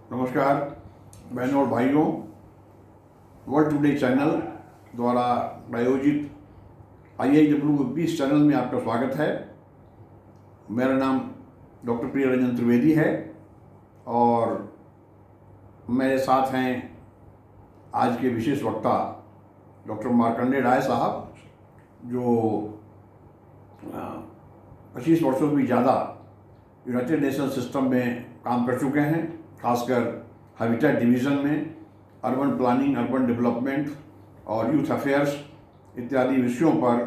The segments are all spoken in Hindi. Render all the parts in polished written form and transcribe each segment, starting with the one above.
नमस्कार बहनों और भाइयों, वर्ल्ड टुडे चैनल द्वारा आयोजित IIW20 चैनल में आपका स्वागत है। मेरा नाम डॉक्टर प्रिय रंजन त्रिवेदी है और मेरे साथ हैं आज के विशेष वक्ता डॉक्टर मार्कंडेय राय साहब, जो 25 वर्षों से भी ज़्यादा यूनाइटेड नेशन सिस्टम में काम कर चुके हैं, खासकर हैबिटेट डिवीज़न में अर्बन प्लानिंग, अर्बन डेवलपमेंट और यूथ अफेयर्स इत्यादि विषयों पर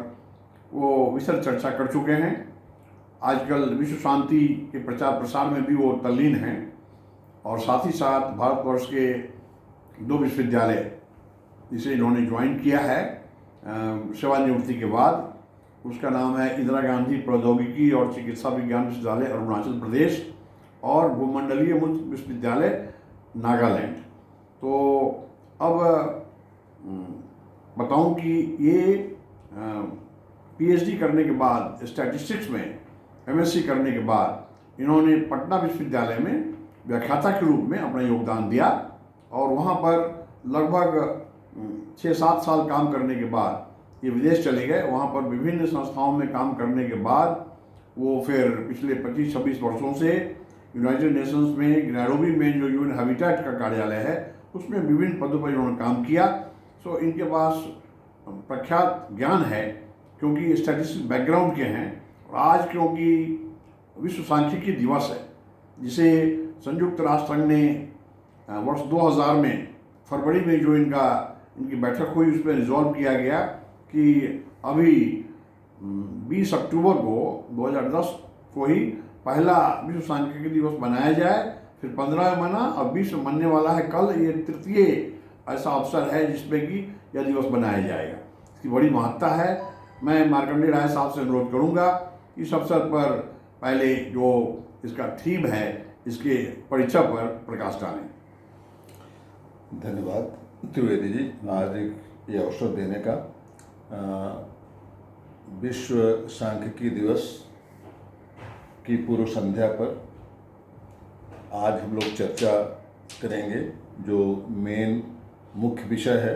वो विस्तृत चर्चा कर चुके हैं। आजकल विश्व शांति के प्रचार प्रसार में भी वो तल्लीन हैं और साथ ही साथ भारतवर्ष के 2 विश्वविद्यालय जिसे इन्होंने ज्वाइन किया है सेवानिवृत्ति के बाद, उसका नाम है इंदिरा गांधी प्रौद्योगिकी और चिकित्सा विज्ञान विश्वविद्यालय अरुणाचल प्रदेश और भूमंडलीय मुक्त विश्वविद्यालय नागालैंड। तो अब बताऊं कि ये PhD करने के बाद स्टैटिस्टिक्स में MSc करने के बाद इन्होंने पटना विश्वविद्यालय में व्याख्याता के रूप में अपना योगदान दिया और वहाँ पर लगभग 6-7 साल काम करने के बाद ये विदेश चले गए। वहाँ पर विभिन्न संस्थाओं में काम करने के बाद वो फिर पिछले 25-26 वर्षों से यूनाइटेड नेशंस में नैरोबी में जो यूएन हैबिटेट का कार्यालय है उसमें विभिन्न पदों पर इन्होंने काम किया। सो इनके पास प्रख्यात ज्ञान है क्योंकि स्टैटिस्टिक्स बैकग्राउंड के हैं। और आज क्योंकि विश्व सांख्यिकी दिवस है जिसे संयुक्त राष्ट्र संघ ने वर्ष 2000 में फरवरी में जो इनकी बैठक हुई उसमें रिजॉल्व किया गया कि अभी 20 अक्टूबर को 2010 को ही पहला विश्व सांख्यिकी दिवस मनाया जाए, फिर 15 मना और 20 मनने वाला है कल। ये तृतीय ऐसा अवसर है जिसमें कि यह दिवस मनाया जाएगा। इसकी बड़ी महत्ता है। मैं मार्कंडेय राय साहब से अनुरोध करूंगा इस अवसर पर पहले जो इसका थीम है इसके परिचय पर प्रकाश डालें। धन्यवाद त्रिवेदी जी, आज ये अवसर देने का। विश्व सांख्यिकी दिवस की पूर्व संध्या पर आज हम लोग चर्चा करेंगे। जो मेन मुख्य विषय है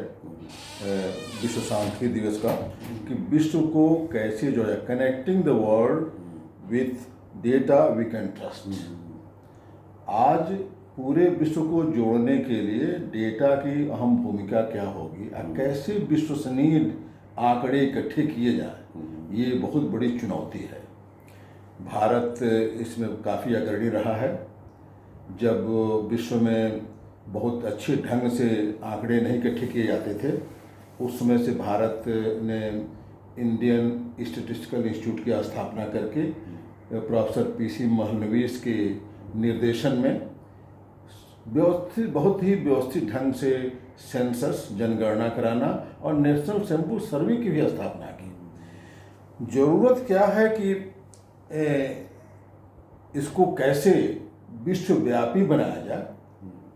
विश्व सांख्यिकी दिवस का कि विश्व को कैसे जोड़ा, connecting the world with data we can trust. आज पूरे विश्व को जोड़ने के लिए डेटा की अहम भूमिका क्या होगी, कैसे विश्वसनीय आंकड़े इकट्ठे किए जाएं, ये बहुत बड़ी चुनौती है। भारत इसमें काफ़ी अग्रणी रहा है। जब विश्व में बहुत अच्छे ढंग से आंकड़े नहीं इकट्ठे किए जाते थे उस समय से भारत ने इंडियन स्टैटिस्टिकल इंस्टीट्यूट की स्थापना करके प्रोफेसर PC महलनोबिस के निर्देशन में बहुत ही व्यवस्थित ढंग से सेंसस जनगणना कराना और नेशनल सैंपल सर्वे की भी स्थापना की। ज़रूरत क्या है कि इसको कैसे विश्वव्यापी बनाया जाए।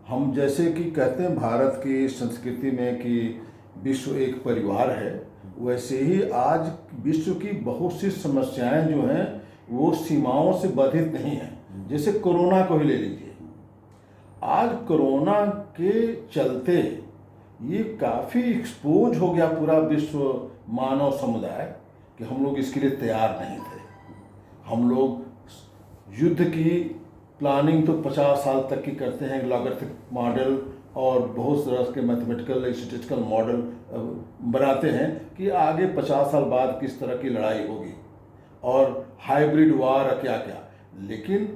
हम जैसे कि कहते हैं भारत की संस्कृति में कि विश्व एक परिवार है, वैसे ही आज विश्व की बहुत सी समस्याएं जो हैं वो सीमाओं से बाधित नहीं हैं। जैसे कोरोना को ही ले लीजिए। आज कोरोना के चलते ये काफ़ी एक्सपोज हो गया पूरा विश्व मानव समुदाय कि हम लोग इसके लिए तैयार नहीं थे। हम लोग युद्ध की प्लानिंग तो 50 साल तक की करते हैं, लॉगरिथमिक मॉडल और बहुत तरह के मैथमेटिकल स्टैटिस्टिकल मॉडल बनाते हैं कि आगे 50 साल बाद किस तरह की लड़ाई होगी और हाइब्रिड वार क्या क्या। लेकिन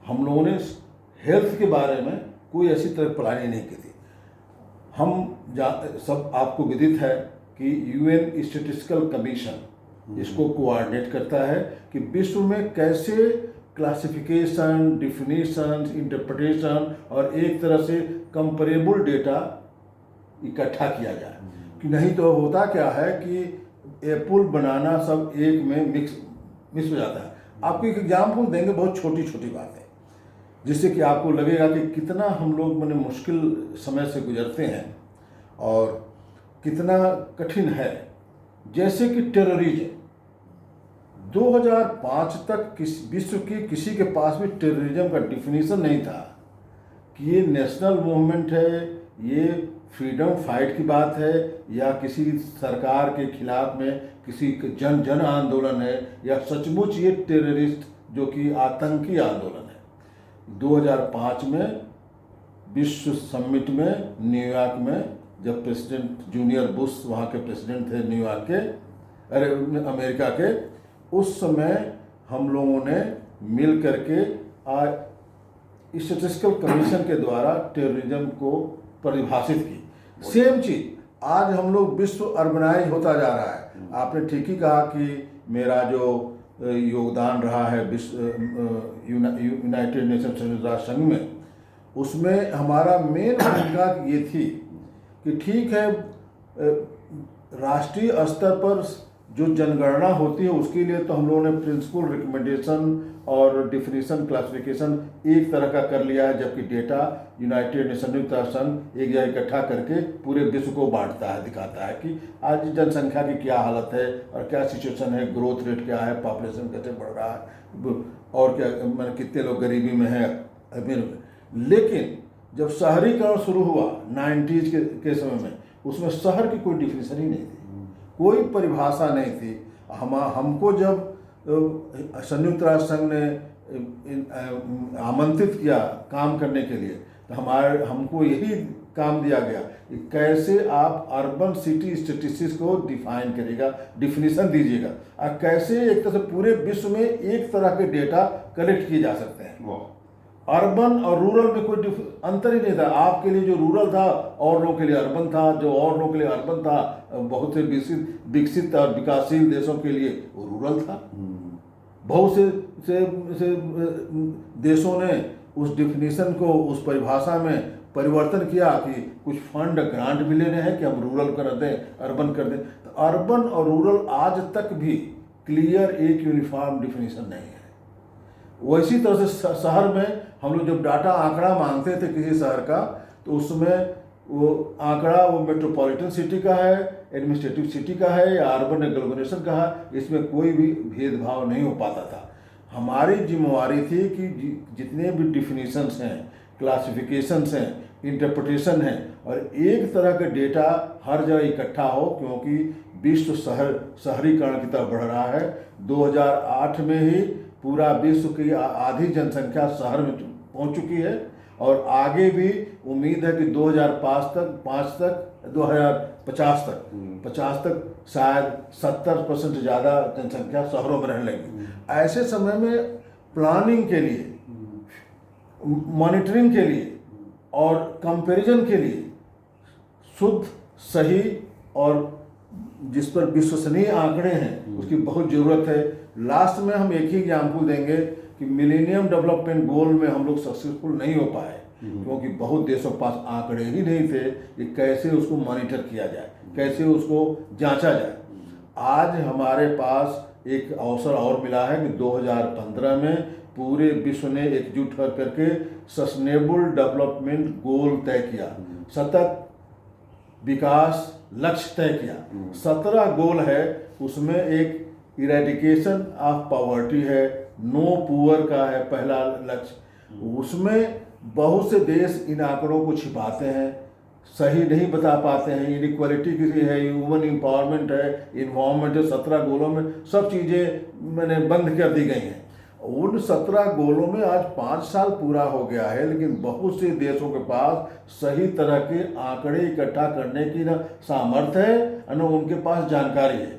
हम लोगों ने हेल्थ के बारे में कोई ऐसी तरह प्लानिंग नहीं की थी। सब आपको विदित है कि UN स्टैटिस्टिकल कमीशन इसको कोऑर्डिनेट करता है कि विश्व में कैसे क्लासिफिकेशन, डिफिनीशन, इंटरप्रिटेशन और एक तरह से कंपेरेबल डेटा इकट्ठा किया जाए। कि नहीं तो होता क्या है कि एप्पल बनाना सब एक में मिक्स हो जाता है। आपको एक एग्जाम्पल देंगे, बहुत छोटी छोटी बात है जिससे कि आपको लगेगा कि कितना हम लोग मैंने मुश्किल समय से गुजरते हैं और कितना कठिन है। जैसे कि टेररिज्म, 2005 तक विश्व की किसी के पास भी टेररिज्म का डिफिनीशन नहीं था कि ये नेशनल मूवमेंट है, ये फ्रीडम फाइट की बात है, या किसी सरकार के खिलाफ में किसी जन आंदोलन है, या सचमुच ये टेररिस्ट जो कि आतंकी आंदोलन है। 2005 में विश्व समिट में न्यूयॉर्क में जब प्रेसिडेंट जूनियर बुश वहाँ के प्रेसिडेंट थे न्यूयॉर्क के, अरे अमेरिका के, उस समय हम लोगों ने मिल करके स्टैटिस्टिकल कमीशन के द्वारा टेररिज्म को परिभाषित की। सेम चीज आज हम लोग, विश्व अर्बनाइज होता जा रहा है। आपने ठीक ही कहा कि मेरा जो योगदान रहा है विश्व यूनाइटेड नेशन संयुक्त राष्ट्र संघ में, उसमें हमारा मेन भूमिका ये थी कि ठीक है राष्ट्रीय स्तर पर जो जनगणना होती है उसके लिए तो हम लोगों ने प्रिंसिपल रिकमेंडेशन और डिफिनीशन क्लासिफिकेशन एक तरह का कर लिया है, जबकि डेटा यूनाइटेड नेशन संयुक्त राष्ट्र संघ एक जगह इकट्ठा करके पूरे विश्व को बांटता है, दिखाता है कि आज जनसंख्या की क्या हालत है और क्या सिचुएशन है, ग्रोथ रेट क्या है, पॉपुलेशन कैसे बढ़ रहा है, और क्या मैंने कितने लोग गरीबी में हैं, अमीर में। लेकिन जब शहरीकरण शुरू हुआ 90s के समय में, उसमें शहर की कोई डिफिनीशन ही नहीं थी, कोई परिभाषा नहीं थी। हमको जब संयुक्त राष्ट्र संघ ने आमंत्रित किया काम करने के लिए, तो हमको यही काम दिया गया कि कैसे आप अर्बन सिटी स्टेटिस्टिक्स को डिफाइन करेगा, डिफिनीशन दीजिएगा, और कैसे एक तरह से पूरे विश्व में एक तरह के डेटा कलेक्ट किए जा सकते हैं। अर्बन और रूरल में कोई अंतर ही नहीं था। आपके लिए जो रूरल था और लोगों के लिए अर्बन था, जो और लोगों के लिए अर्बन था, बहुत से विकसित और विकासशील देशों के लिए वो रूरल था। बहुत से देशों ने उस डिफिनीशन को, उस परिभाषा में परिवर्तन किया कि कुछ फंड ग्रांट भी लेने हैं कि हम रूरल कर दें, अर्बन कर दें। तो अर्बन और रूरल आज तक भी क्लियर एक यूनिफॉर्म डिफिनीशन नहीं है। वैसी तरह से शहर में हम लोग जब डाटा आंकड़ा मांगते थे किसी शहर का, तो उसमें वो आंकड़ा वो मेट्रोपॉलिटन सिटी का है, एडमिनिस्ट्रेटिव सिटी का है, या अर्बन एग्लोमरेशन का है, इसमें कोई भी भेदभाव नहीं हो पाता था। हमारी जिम्मेवारी थी कि जितने भी डिफिनीशंस हैं, क्लासिफिकेशंस हैं, इंटरप्रिटेशन हैं, और एक तरह का डेटा हर जगह इकट्ठा हो, क्योंकि विश्व शहरीकरण की तरफ बढ़ रहा है। 2008 में ही पूरा विश्व की आधी जनसंख्या शहर में पहुंच चुकी है, और आगे भी उम्मीद है कि 2050 तक शायद 70% से ज़्यादा जनसंख्या शहरों में रहने लगी। ऐसे समय में प्लानिंग के लिए, मॉनिटरिंग के लिए और कंपैरिजन के लिए शुद्ध, सही और जिस पर विश्वसनीय आंकड़े हैं उसकी बहुत ज़रूरत है। लास्ट में हम एक ही एग्जाम्पल देंगे कि मिलेनियम डेवलपमेंट गोल में हम लोग सक्सेसफुल नहीं हो पाए, क्योंकि बहुत देशों के पास आंकड़े ही नहीं थे कि कैसे उसको मॉनिटर किया जाए, कैसे उसको जांचा जाए। आज हमारे पास एक अवसर और मिला है कि 2015 में पूरे विश्व ने एकजुट करके सस्टेनेबल डेवलपमेंट गोल तय किया, सतत विकास लक्ष्य तय किया। 17 गोल है, उसमें एक इरेडिकेशन ऑफ पॉवर्टी है, नो पुअर का है पहला लक्ष्य। उसमें बहुत से देश इन आंकड़ों को छिपाते हैं, सही नहीं बता पाते हैं। इनइक्वालिटी की है, ह्यूमन एम्पावरमेंट है, इन्वायरमेंट है। 17 गोलों में सब चीज़ें मैंने बंद कर दी गई हैं। उन 17 गोलों में आज 5 साल पूरा हो गया है, लेकिन बहुत से देशों के पास सही तरह के आंकड़े इकट्ठा करने की न सामर्थ्य है न उनके पास जानकारी है।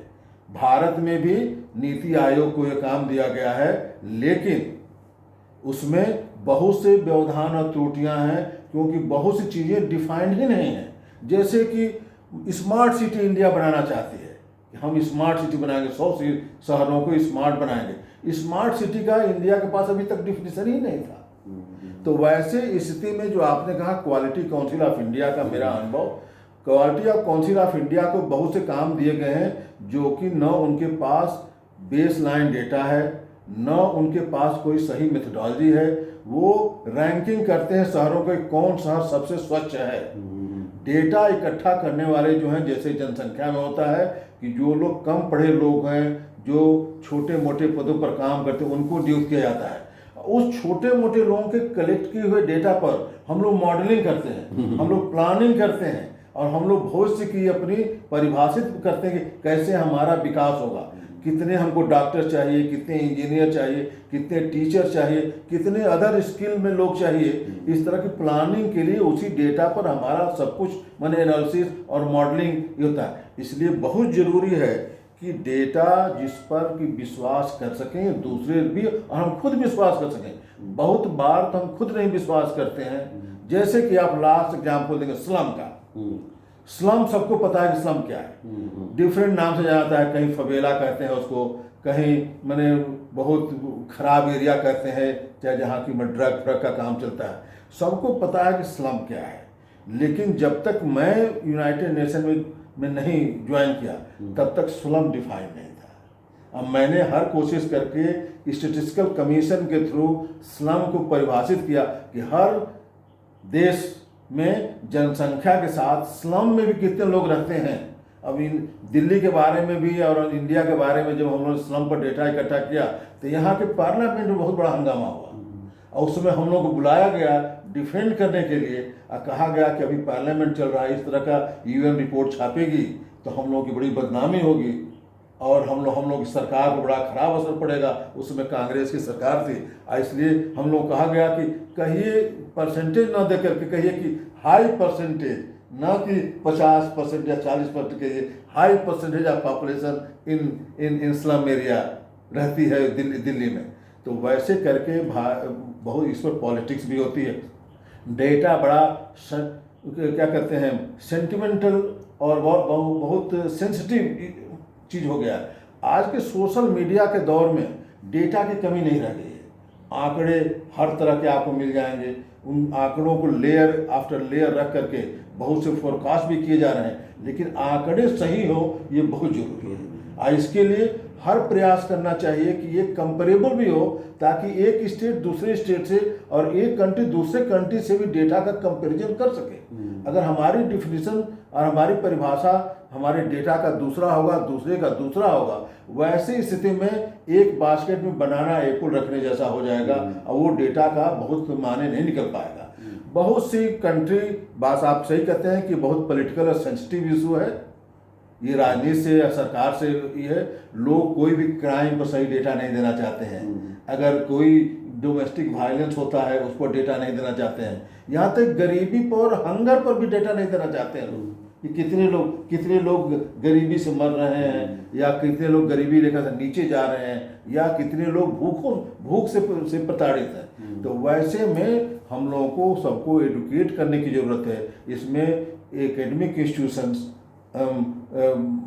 भारत में भी नीति आयोग को यह काम दिया गया है, लेकिन उसमें बहुत से व्यवधान और त्रुटियां हैं, क्योंकि बहुत सी चीज़ें डिफाइंड ही नहीं हैं। जैसे कि स्मार्ट सिटी इंडिया बनाना चाहती है, हम स्मार्ट सिटी बनाएंगे, 100 शहरों को स्मार्ट बनाएंगे। स्मार्ट सिटी का इंडिया के पास अभी तक डिफिनीशन ही नहीं था। तो वैसे स्थिति में जो आपने कहा क्वालिटी काउंसिल ऑफ इंडिया का मेरा अनुभव, quality of council of India को बहुत से काम दिए गए हैं जो कि न उनके पास बेस लाइन डेटा है, न उनके पास कोई सही मेथोडोलॉजी है। वो रैंकिंग करते हैं शहरों के, कौन शहर सबसे स्वच्छ है। डेटा इकट्ठा करने वाले जो हैं, जैसे जनसंख्या में होता है कि जो लोग कम पढ़े लोग हैं, जो छोटे मोटे पदों पर काम करते हैं, उनको नियुक्त किया जाता है। उस छोटे मोटे लोगों के कलेक्ट किए हुए डेटा पर हम लोग मॉडलिंग करते हैं, हम लोग प्लानिंग करते हैं और हम लोग भविष्य की अपनी परिभाषित करते हैं कि कैसे हमारा विकास होगा, कितने हमको डॉक्टर चाहिए, कितने इंजीनियर चाहिए, कितने टीचर चाहिए, कितने अदर स्किल में लोग चाहिए। इस तरह की प्लानिंग के लिए उसी डेटा पर हमारा सब कुछ माने एनालिसिस और मॉडलिंग ये होता है। इसलिए बहुत ज़रूरी है कि डेटा जिस पर कि विश्वास कर सकें दूसरे भी और हम खुद विश्वास कर सकें। बहुत बार तो हम खुद नहीं विश्वास करते हैं। जैसे कि आप लास्ट एग्जाम्पल देंगे स्लम का। स्लम सबको पता है कि स्लम क्या है, डिफरेंट नाम से जाना जाता है, कहीं फवेला कहते हैं उसको, कहीं मैंने बहुत खराब एरिया कहते हैं, चाहे जहाँ की ड्रग का काम चलता है, सबको पता है कि स्लम क्या है। लेकिन जब तक मैं यूनाइटेड नेशन में नहीं ज्वाइन किया तब तक स्लम डिफाइन नहीं था। अब मैंने हर कोशिश करके स्टैटिस्टिकल कमीशन के थ्रू स्लम को परिभाषित किया कि हर देश में जनसंख्या के साथ स्लम में भी कितने लोग रहते हैं। अब इन दिल्ली के बारे में भी और इंडिया के बारे में जब हम लोग स्लम पर डेटा इकट्ठा किया तो यहाँ के पार्लियामेंट में बहुत बड़ा हंगामा हुआ और उस समय हम लोग को बुलाया गया डिफेंड करने के लिए और कहा गया कि अभी पार्लियामेंट चल रहा है, इस तरह का यूएन रिपोर्ट छापेगी तो हम लोग की बड़ी बदनामी होगी और हम लोग की सरकार को बड़ा खराब असर पड़ेगा। उस समय कांग्रेस की सरकार थी, इसलिए हम लोग कहा गया कि कहिए परसेंटेज ना दे करके कहिए कि हाई परसेंटेज, ना कि 50% या 40% कहिए, high percentage of population in slum area रहती है दिल्ली में। तो वैसे करके बहुत इस पर पॉलिटिक्स भी होती है। डेटा बड़ा क्या कहते हैं सेंटिमेंटल और बहुत सेंसिटिव चीज़ हो गया है। आज के सोशल मीडिया के दौर में डेटा की कमी नहीं रह गई है। आंकड़े हर तरह के आपको मिल जाएंगे, उन आंकड़ों को लेयर आफ्टर लेयर रख करके बहुत से फोरकास्ट भी किए जा रहे हैं, लेकिन आंकड़े सही हो ये बहुत जरूरी है। इसके लिए हर प्रयास करना चाहिए कि ये कंपेरेबल भी हो, ताकि एक स्टेट दूसरे स्टेट से और एक कंट्री दूसरे कंट्री से भी डेटा का कंपैरिजन कर सके। अगर हमारी डिफिनीशन और हमारी परिभाषा हमारे डेटा का दूसरा होगा, दूसरे का दूसरा होगा, वैसी स्थिति में एक बास्केट में बनाना एप्पल रखने जैसा हो जाएगा और वो डेटा का बहुत माने नहीं निकल पाएगा। बहुत सी कंट्री, बात आप सही कहते हैं कि बहुत पॉलिटिकल और सेंसिटिव इशू है, ये राजनीति से या सरकार से ये है। लोग कोई भी क्राइम पर सही डेटा नहीं देना चाहते हैं, अगर कोई डोमेस्टिक वायलेंस होता है उस पर डेटा नहीं देना चाहते हैं, यहाँ तक गरीबी पर हंगर पर भी डेटा नहीं देना चाहते हैं लोग कि कितने लोग गरीबी से मर रहे हैं या कितने लोग गरीबी रेखा से नीचे जा रहे हैं या कितने लोग भूख से प्रताड़ित हैं। तो वैसे में हम लोगों को सबको एडुकेट करने की ज़रूरत है। इसमें एकेडमिक इंस्टीट्यूशंस,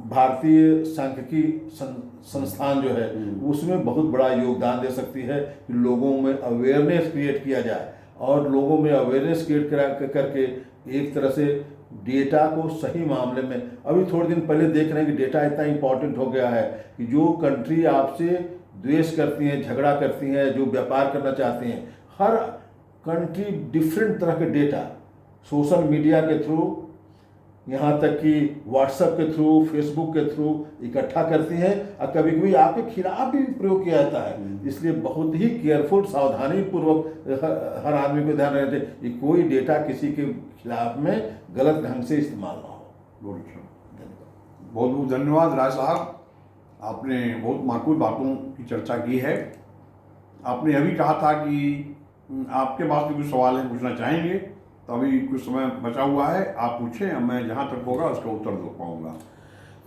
भारतीय सांख्यिकी संस्थान जो है उसमें बहुत बड़ा योगदान दे सकती है कि लोगों में अवेयरनेस क्रिएट किया जाए और लोगों में अवेयरनेस क्रिएट करके एक तरह से डेटा को सही मामले में, अभी थोड़े दिन पहले देख रहे हैं कि डेटा इतना इम्पोर्टेंट हो गया है कि जो कंट्री आपसे द्वेष करती हैं, झगड़ा करती हैं, जो व्यापार करना चाहते हैं, हर कंट्री डिफरेंट तरह के डेटा सोशल मीडिया के थ्रू, यहाँ तक कि व्हाट्सएप के थ्रू, फेसबुक के थ्रू इकट्ठा करती हैं और कभी कभी आपके खिलाफ भी प्रयोग किया जाता है। इसलिए बहुत ही केयरफुल, सावधानी पूर्वक हर आदमी को ध्यान रखना चाहिए कि कोई डेटा किसी के खिलाफ में गलत ढंग से इस्तेमाल ना हो। बहुत बहुत धन्यवाद राय साहब, आपने बहुत माकूल बातों की चर्चा की है। आपने अभी कहा था कि आपके पास भी कुछ सवाल हैं, पूछना चाहेंगे, तो अभी कुछ समय बचा हुआ है, आप पूछें, मैं जहाँ तक होगा उसका उत्तर दे पाऊँगा।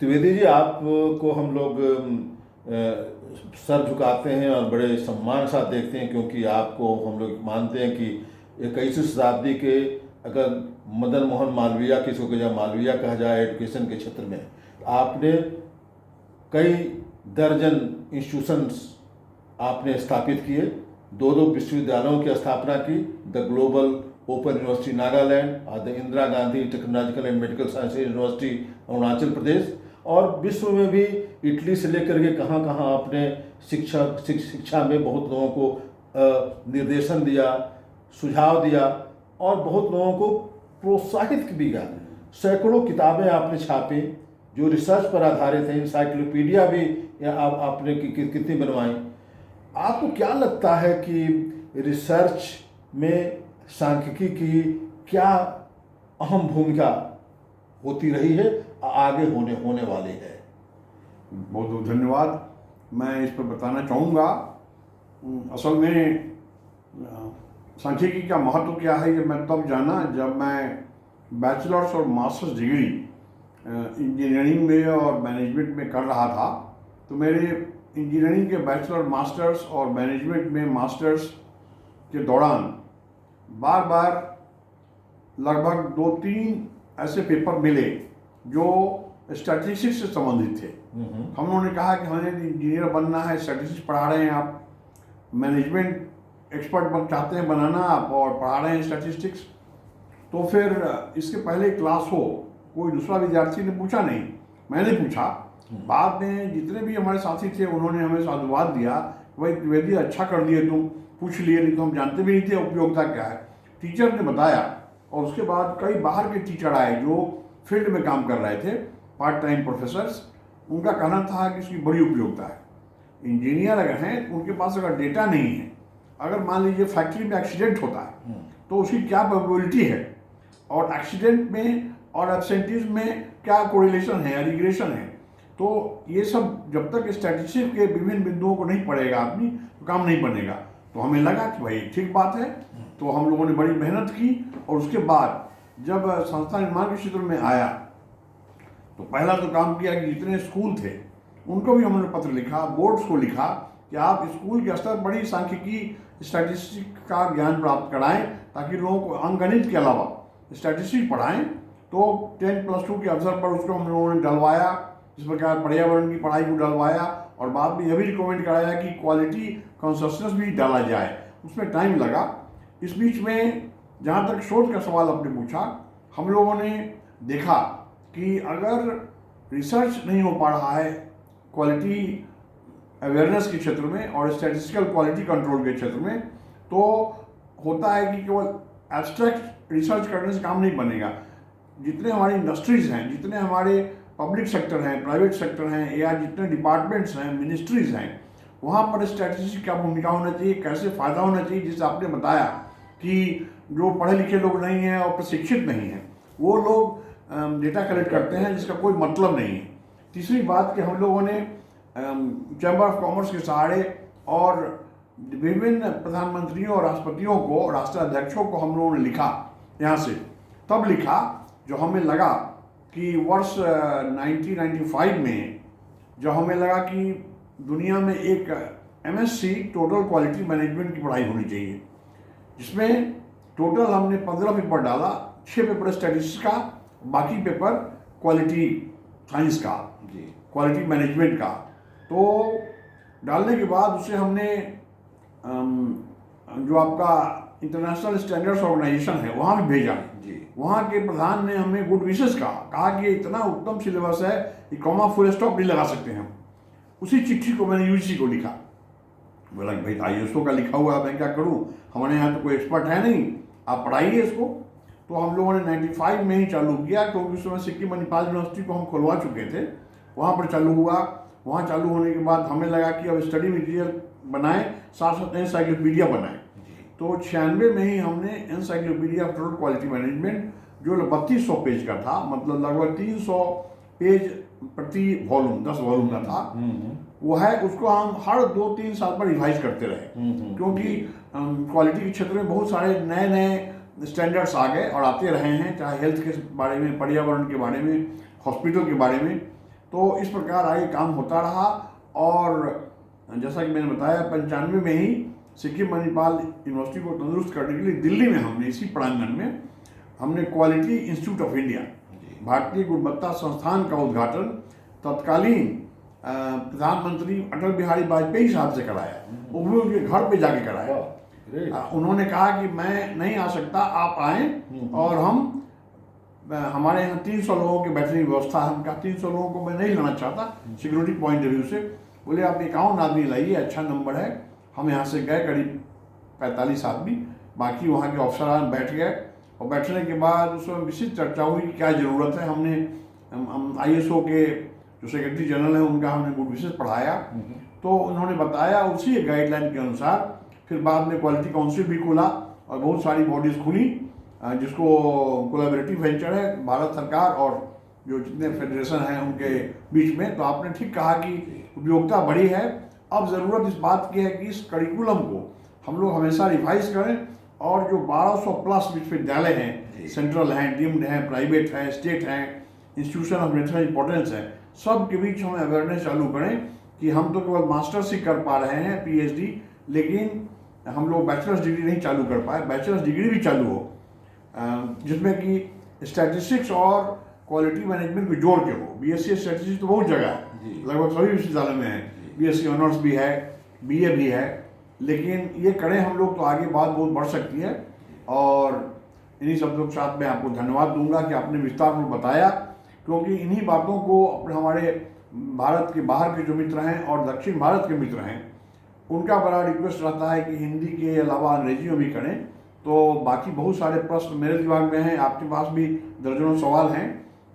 त्रिवेदी जी, आपको हम लोग सर झुकाते हैं और बड़े सम्मान के साथ देखते हैं, क्योंकि आपको हम लोग मानते हैं कि 21वीं शताब्दी के अगर मदन मोहन मालवीय किसी को मालवीय कहा जाए एजुकेशन के क्षेत्र में, आपने कई दर्जन इंस्टीट्यूशंस आपने स्थापित किए, 2 विश्वविद्यालयों की स्थापना की, the global open university Nagaland और the Indira Gandhi technological and medical sciences university Arunachal Pradesh, और विश्व में भी इटली से लेकर के कहाँ कहाँ आपने शिक्षा में बहुत लोगों को निर्देशन दिया, सुझाव दिया और बहुत लोगों को प्रोत्साहित भी किया। सैकड़ों किताबें आपने छापी जो रिसर्च पर आधारित है, इंसाइक्लोपीडिया भी आपने कितनी बनवाई। आपको क्या लगता है कि रिसर्च में सांख्यिकी की क्या अहम भूमिका होती रही है, आगे होने वाली है? बहुत बहुत धन्यवाद। मैं इस पर बताना चाहूँगा, असल में सांख्यिकी का महत्व क्या है ये मैं तब जाना जब मैं बैचलर्स और मास्टर्स डिग्री इंजीनियरिंग में और मैनेजमेंट में कर रहा था। तो मेरे इंजीनियरिंग के बैचलर, मास्टर्स और मैनेजमेंट में मास्टर्स के दौरान बार बार लगभग 2-3 ऐसे पेपर मिले जो स्टैटिस्टिक्स से संबंधित थे। हम लोगों ने कहा कि हमें इंजीनियर बनना है, स्टैटिस्टिक्स पढ़ा रहे हैं आप, मैनेजमेंट एक्सपर्ट चाहते हैं बनाना आप, और पढ़ा रहे हैं स्टैटिस्टिक्स। तो फिर इसके पहले क्लास हो, कोई दूसरा विद्यार्थी ने पूछा नहीं, मैंने पूछा। बाद में जितने भी हमारे साथी थे उन्होंने हमें साधुवाद दिया, भाई द्विवेदी अच्छा कर दिए तुम, पूछ लिए, नहीं तो हम जानते भी नहीं थे उपयोगिता क्या है। टीचर ने बताया, और उसके बाद कई बाहर के टीचर आए जो फील्ड में काम कर रहे थे, पार्ट टाइम प्रोफेसर्स। उनका कहना था कि इसकी बड़ी उपयोगिता है। इंजीनियर अगर हैं, उनके पास अगर डेटा नहीं है, अगर मान लीजिए फैक्ट्री में एक्सीडेंट होता है तो उसकी क्या प्रोबेबिलिटी है, और एक्सीडेंट में और एब्सेंटीज में क्या कोरिलेशन है, रिग्रेशन है, तो ये सब जब तक स्टैटिस्टिक्स के विभिन्न बिंदुओं को नहीं पढ़ेगा आदमी तो काम नहीं बनेगा। तो हमें लगा कि भाई ठीक बात है। तो हम लोगों ने बड़ी मेहनत की, और उसके बाद जब संस्था निर्माण के क्षेत्र में आया तो पहला तो काम किया कि जितने स्कूल थे उनको भी हमने पत्र लिखा, बोर्ड्स को लिखा कि आप स्कूल के स्तर पर ही सांख्यिकी, स्टैटिस्टिक्स का ज्ञान प्राप्त कराएं, ताकि लोगों को अंकगणित के अलावा स्टैटिस्टिक्स पढ़ाएं। तो 10+2 के अवसर पर उसको हम लोगों ने डलवाया, इस प्रकार पर्यावरण की पढ़ाई को डलवाया, और बाद में यह भी रिकमेंड कराया कि क्वालिटी कॉन्शसनेस भी डाला जाए। उसमें टाइम लगा। इस बीच में जहाँ तक शोध का सवाल आपने पूछा, हम लोगों ने देखा कि अगर रिसर्च नहीं हो पा रहा है क्वालिटी अवेयरनेस के क्षेत्र में और स्टैटिस्टिकल क्वालिटी कंट्रोल के क्षेत्र में, तो होता है कि केवल एब्स्ट्रैक्ट रिसर्च करने से काम नहीं बनेगा। जितने हमारी इंडस्ट्रीज़ हैं, जितने हमारे पब्लिक सेक्टर हैं, प्राइवेट सेक्टर हैं, या जितने डिपार्टमेंट्स हैं, मिनिस्ट्रीज़ हैं, वहाँ पर स्टैटिस्टिक्स क्या भूमिका होना चाहिए, कैसे फ़ायदा होना चाहिए। जिससे आपने बताया कि जो पढ़े लिखे लोग नहीं हैं और प्रशिक्षित नहीं हैं, वो लोग डेटा कलेक्ट करते हैं जिसका कोई मतलब नहीं है। तीसरी बात कि हम लोगों ने चैम्बर ऑफ कॉमर्स के सहारे और विभिन्न प्रधानमंत्रियों और राष्ट्रपतियों को, राष्ट्राध्यक्षों को हम लोगों ने लिखा यहाँ से। तब लिखा जो हमें लगा कि वर्ष 1995 में जब हमें लगा कि दुनिया में एक MSc टोटल क्वालिटी मैनेजमेंट की पढ़ाई होनी चाहिए, जिसमें टोटल हमने 15 पेपर डाला, 6 पेपर स्टैटिस्टिक्स का, बाकी पेपर क्वालिटी साइंस का, क्वालिटी मैनेजमेंट का। तो डालने के बाद उसे हमने जो आपका इंटरनेशनल स्टैंडर्ड्स ऑर्गेनाइजेशन है वहाँ भी भेजा जी। वहाँ के प्रधान ने हमें गुड विशेस कहा कि इतना उत्तम सिलेबस है कि कॉमा फुल स्टॉप नहीं लगा सकते हम। उसी चिट्ठी को मैंने UGC को लिखा, बोला कि भाई ISO का लिखा हुआ है, मैं क्या करूँ, हमारे यहाँ तो कोई एक्सपर्ट है नहीं, आप पढ़ाइए इसको। तो हम लोगों ने 95 में ही चालू किया, क्योंकि उस समय सिक्किम मणिपाल यूनिवर्सिटी को हम खुलवा चुके थे, वहाँ पर चालू हुआ। वहाँ चालू होने के बाद हमें लगा कि अब स्टडी मटेरियल बनाएं, साथ साथ एनसाइक्लोपीडिया बनाएं। तो 96 में ही हमने encyclopedia of total quality management, जो 3200 पेज का था, मतलब लगभग 300 पेज प्रति वॉल्यूम, 10 वॉल्यूम का था, वो है। उसको हम हर 2-3 साल पर रिवाइज करते रहे, क्योंकि क्वालिटी के क्षेत्र में बहुत सारे नए नए स्टैंडर्ड्स आ गए और आते रहे हैं, चाहे हेल्थ के बारे में, पर्यावरण के बारे में, हॉस्पिटल के बारे में। तो इस प्रकार आगे काम होता रहा। और जैसा कि मैंने बताया, 95 में ही सिक्किम मणिपाल यूनिवर्सिटी को तंदुरुस्त करने के लिए दिल्ली में हमने, इसी प्रांगण में हमने क्वालिटी इंस्टीट्यूट ऑफ इंडिया, भारतीय गुणवत्ता संस्थान का उद्घाटन तत्कालीन प्रधानमंत्री अटल बिहारी वाजपेयी साहब से कराया। वो भी उनके घर पे जाके कराया। उन्होंने कहा कि मैं नहीं आ सकता, आप आएँ, और हमारे यहाँ 300 लोगों के बैठने की व्यवस्था है। हम कहा 300 लोगों को मैं नहीं लाना चाहता सिक्योरिटी पॉइंट ऑफ व्यू से। बोले आप 51 आदमी लाइए, अच्छा नंबर है। हम यहाँ से गए करीब 45 आदमी, बाकी वहाँ के अफसरान बैठ गए, और बैठने के बाद उसमें विशिष्ट चर्चा हुई कि क्या ज़रूरत है। हमने ISO के जो सेक्रेटरी जनरल हैं उनका हमने गुड विशेष पढ़ाया। तो उन्होंने बताया उसी गाइडलाइन के अनुसार फिर बाद में क्वालिटी काउंसिल भी खुला और बहुत सारी बॉडीज़ खुली, जिसको कोलैबोरेटिव वेंचर है भारत सरकार और जो जितने फेडरेशन हैं उनके बीच में। तो आपने ठीक कहा कि उपयोगिता बढ़ी है। अब ज़रूरत इस बात की है कि इस करिकुलम को हम लोग हमेशा रिवाइज करें और जो 1200 प्लस विश्वविद्यालय हैं, सेंट्रल हैं, डीम्ड हैं, प्राइवेट हैं, स्टेट हैं, इंस्टीट्यूशन ऑफ नेशनल इंपॉर्टेंस है, सब के बीच हम अवेयरनेस चालू करें कि हम तो केवल मास्टर्स ही कर पा रहे हैं, पीएचडी, लेकिन हम लोग बैचलर्स डिग्री नहीं चालू कर पाए। बैचलर्स डिग्री भी चालू हो जिसमें कि स्टैटिस्टिक्स और क्वालिटी मैनेजमेंट को जोड़ के हो। बीएससी स्टैटिस्टिक्स तो बहुत जगह है, लगभग सभी विश्वविद्यालय में है, बीएससी ऑनर्स भी है, बीए भी है, लेकिन ये करें हम लोग तो आगे बात बहुत बढ़ सकती है। और इन्हीं शब्दों के साथ मैं आपको धन्यवाद दूंगा कि आपने विस्तार में बताया, क्योंकि इन्हीं बातों को अपने हमारे भारत के बाहर के जो मित्र हैं और दक्षिण भारत के मित्र हैं उनका बड़ा रिक्वेस्ट रहता है कि हिंदी के अलावा अंग्रेजी में भी करें। तो बाकी बहुत सारे प्रश्न मेरे दिमाग में हैं, आपके पास भी दर्जनों सवाल हैं,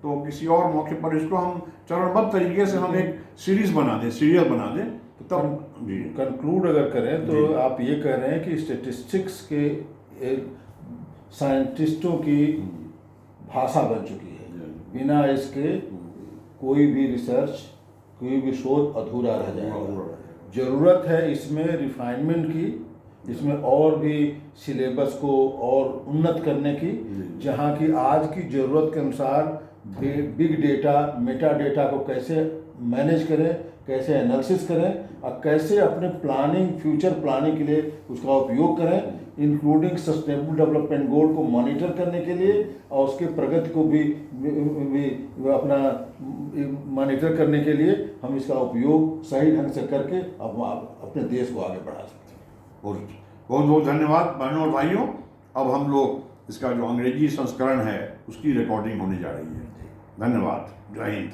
तो किसी और मौके पर इसको हम चरणबद्ध तरीके से हम एक सीरीज बना दें, सीरियल बना दें। तब जी कंक्लूड अगर करें तो आप ये कह रहे हैं कि स्टैटिस्टिक्स के साइंटिस्टों की भाषा बन चुकी है, बिना इसके कोई भी रिसर्च, कोई भी शोध अधूरा रह जाएगा। ज़रूरत है इसमें रिफाइनमेंट की, इसमें और भी सिलेबस को और उन्नत करने की, जहाँ की आज की ज़रूरत के अनुसार बिग डेटा, मेटा डेटा को कैसे मैनेज करें, कैसे एनालिसिस करें और कैसे अपने प्लानिंग, फ्यूचर प्लानिंग के लिए उसका उपयोग करें, इंक्लूडिंग सस्टेनेबल डेवलपमेंट गोल को मॉनिटर करने के लिए और उसके प्रगति को भी अपना मॉनिटर करने के लिए हम इसका उपयोग सही ढंग से करके अपने देश को आगे बढ़ा सकते हैं। बहुत बहुत धन्यवाद बहनों और भाइयों। अब हम लोग इसका जो अंग्रेजी संस्करण है उसकी रिकॉर्डिंग होने जा रही है। धन्यवाद। जय हिंद।